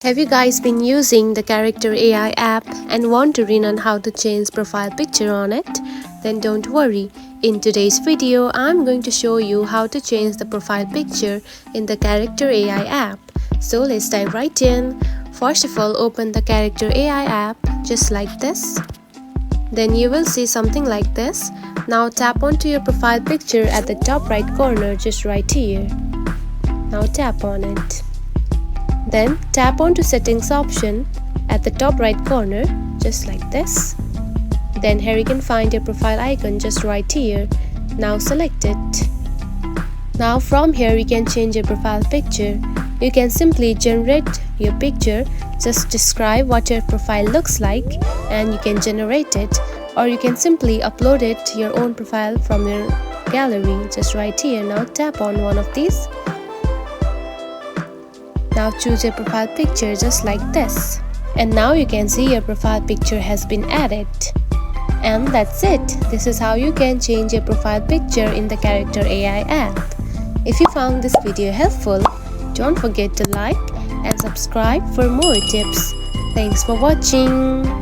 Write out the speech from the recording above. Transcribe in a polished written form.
Have you guys been using the Character AI app and wondering on how to change profile picture on it? Then don't worry. In today's video, I'm going to show you how to change the profile picture in the Character AI app. So let's dive right in. First of all, open the Character AI app just like this. Then you will see something like this. Now tap onto your profile picture at the top right corner just right here. Now tap on it. Then tap onto settings option at the top right corner just like this. Then here you can find your profile icon just right here. Now select it. Now from here you can change your profile picture. You can simply generate your picture, just describe what your profile looks like and you can generate it, or you can simply upload it to your own profile from your gallery just right here. Now tap on one of these. Now choose your profile picture just like this. And now you can see your profile picture has been added. And that's it. This is how you can change your profile picture in the Character AI app. If you found this video helpful, don't forget to like and subscribe for more tips. Thanks for watching.